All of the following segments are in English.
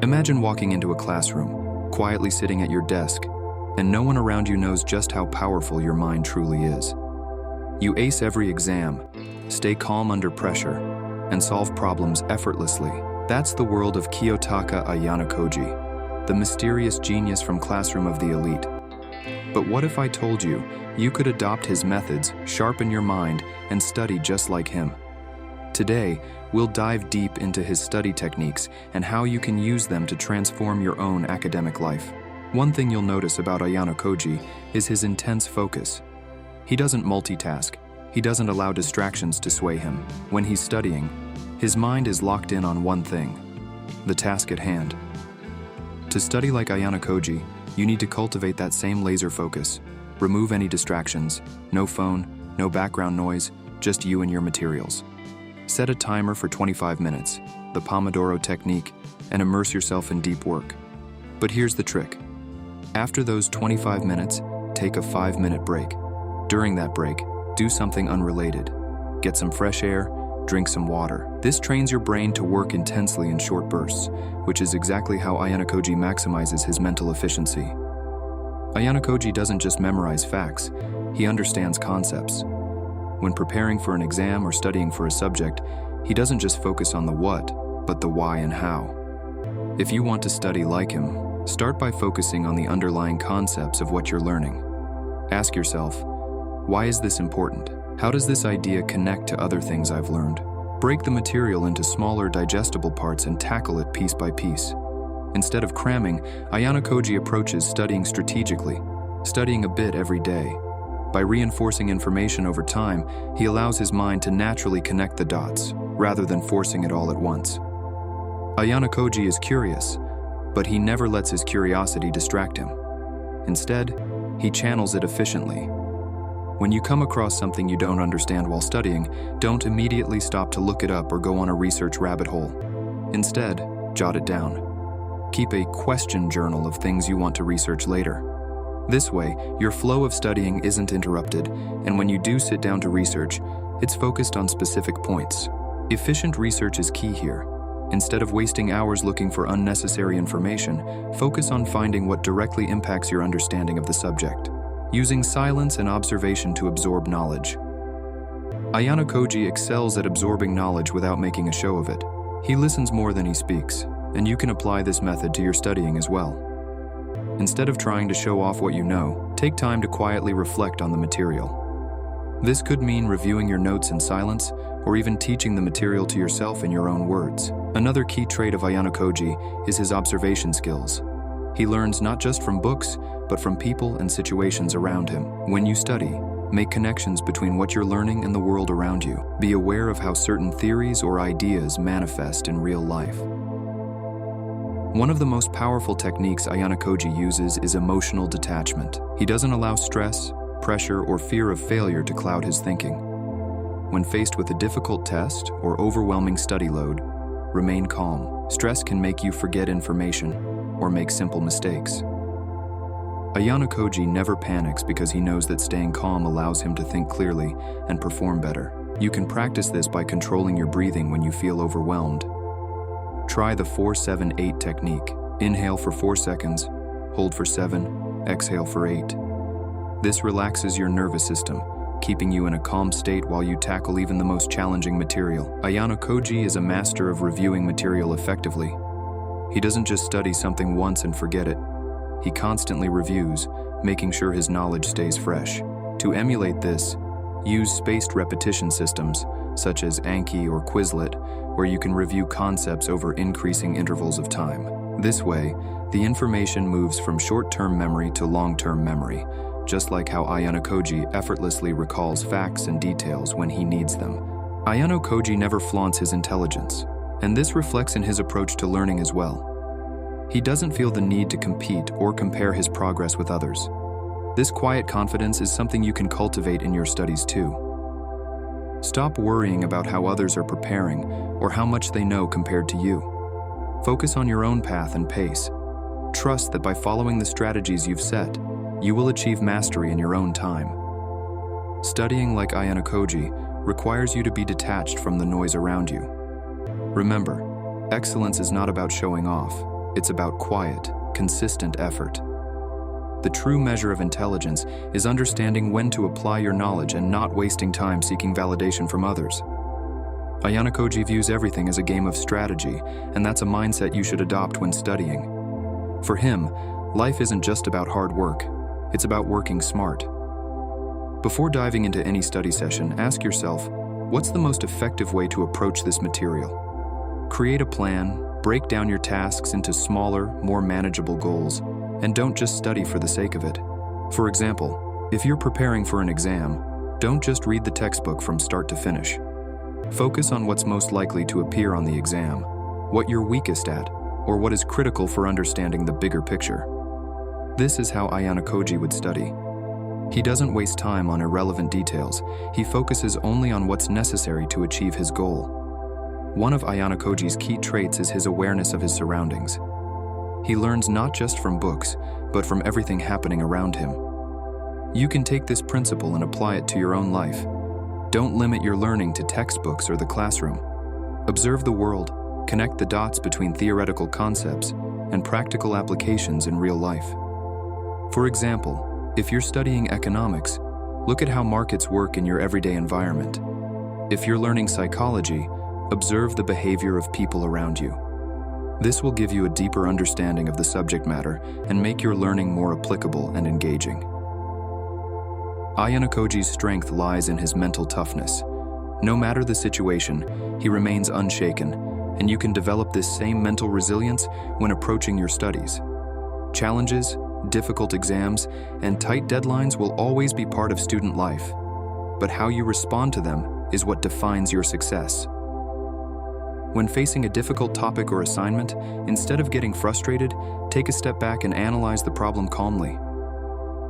Imagine walking into a classroom, quietly sitting at your desk, and no one around you knows just how powerful your mind truly is. You ace every exam, stay calm under pressure, and solve problems effortlessly. That's the world of Kiyotaka Ayanokoji, the mysterious genius from Classroom of the Elite. But what if I told you could adopt his methods, sharpen your mind, and study just like him? Today, we'll dive deep into his study techniques and how you can use them to transform your own academic life. One thing you'll notice about Ayanokoji is his intense focus. He doesn't multitask. He doesn't allow distractions to sway him. When he's studying, his mind is locked in on one thing, the task at hand. To study like Ayanokoji, you need to cultivate that same laser focus. Remove any distractions, no phone, no background noise, just you and your materials. Set a timer for 25 minutes, the Pomodoro technique, and immerse yourself in deep work. But here's the trick. After those 25 minutes, take a 5-minute break. During that break, do something unrelated. Get some fresh air, drink some water. This trains your brain to work intensely in short bursts, which is exactly how Ayanokoji maximizes his mental efficiency. Ayanokoji doesn't just memorize facts, he understands concepts. When preparing for an exam or studying for a subject, he doesn't just focus on the what, but the why and how. If you want to study like him, start by focusing on the underlying concepts of what you're learning. Ask yourself, why is this important? How does this idea connect to other things I've learned? Break the material into smaller, digestible parts and tackle it piece by piece. Instead of cramming, Ayanokoji approaches studying strategically, studying a bit every day. By reinforcing information over time, he allows his mind to naturally connect the dots, rather than forcing it all at once. Ayanokoji is curious, but he never lets his curiosity distract him. Instead, he channels it efficiently. When you come across something you don't understand while studying, don't immediately stop to look it up or go on a research rabbit hole. Instead, jot it down. Keep a question journal of things you want to research later. This way, your flow of studying isn't interrupted, and when you do sit down to research, it's focused on specific points. Efficient research is key here. Instead of wasting hours looking for unnecessary information, focus on finding what directly impacts your understanding of the subject, using silence and observation to absorb knowledge. Ayanokoji excels at absorbing knowledge without making a show of it. He listens more than he speaks, and you can apply this method to your studying as well. Instead of trying to show off what you know, take time to quietly reflect on the material. This could mean reviewing your notes in silence, or even teaching the material to yourself in your own words. Another key trait of Ayanokoji is his observation skills. He learns not just from books, but from people and situations around him. When you study, make connections between what you're learning and the world around you. Be aware of how certain theories or ideas manifest in real life. One of the most powerful techniques Ayanokoji uses is emotional detachment. He doesn't allow stress, pressure, or fear of failure to cloud his thinking. When faced with a difficult test or overwhelming study load, remain calm. Stress can make you forget information or make simple mistakes. Ayanokoji never panics because he knows that staying calm allows him to think clearly and perform better. You can practice this by controlling your breathing when you feel overwhelmed. Try the 4-7-8 technique. Inhale for 4 seconds, hold for 7, exhale for 8. This relaxes your nervous system, keeping you in a calm state while you tackle even the most challenging material. Ayanokoji is a master of reviewing material effectively. He doesn't just study something once and forget it. He constantly reviews, making sure his knowledge stays fresh. To emulate this, use spaced repetition systems, such as Anki or Quizlet, where you can review concepts over increasing intervals of time. This way, the information moves from short-term memory to long-term memory, just like how Ayanokoji effortlessly recalls facts and details when he needs them. Ayanokoji never flaunts his intelligence, and this reflects in his approach to learning as well. He doesn't feel the need to compete or compare his progress with others. This quiet confidence is something you can cultivate in your studies too. Stop worrying about how others are preparing or how much they know compared to you. Focus on your own path and pace. Trust that by following the strategies you've set, you will achieve mastery in your own time. Studying like Ayanokoji requires you to be detached from the noise around you. Remember, excellence is not about showing off. It's about quiet, consistent effort. The true measure of intelligence is understanding when to apply your knowledge and not wasting time seeking validation from others. Ayanokoji views everything as a game of strategy, and that's a mindset you should adopt when studying. For him, life isn't just about hard work, it's about working smart. Before diving into any study session, ask yourself, what's the most effective way to approach this material? Create a plan, break down your tasks into smaller, more manageable goals, and don't just study for the sake of it. For example, if you're preparing for an exam, don't just read the textbook from start to finish. Focus on what's most likely to appear on the exam, what you're weakest at, or what is critical for understanding the bigger picture. This is how Ayanokoji would study. He doesn't waste time on irrelevant details. He focuses only on what's necessary to achieve his goal. One of Ayanokoji's key traits is his awareness of his surroundings. He learns not just from books, but from everything happening around him. You can take this principle and apply it to your own life. Don't limit your learning to textbooks or the classroom. Observe the world, connect the dots between theoretical concepts and practical applications in real life. For example, if you're studying economics, look at how markets work in your everyday environment. If you're learning psychology, observe the behavior of people around you. This will give you a deeper understanding of the subject matter and make your learning more applicable and engaging. Ayanokoji's strength lies in his mental toughness. No matter the situation, he remains unshaken, and you can develop this same mental resilience when approaching your studies. Challenges, difficult exams, and tight deadlines will always be part of student life, but how you respond to them is what defines your success. When facing a difficult topic or assignment, instead of getting frustrated, take a step back and analyze the problem calmly.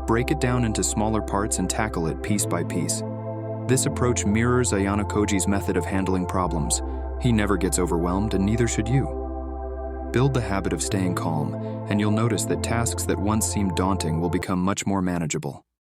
Break it down into smaller parts and tackle it piece by piece. This approach mirrors Ayanokoji's method of handling problems. He never gets overwhelmed, and neither should you. Build the habit of staying calm, and you'll notice that tasks that once seemed daunting will become much more manageable.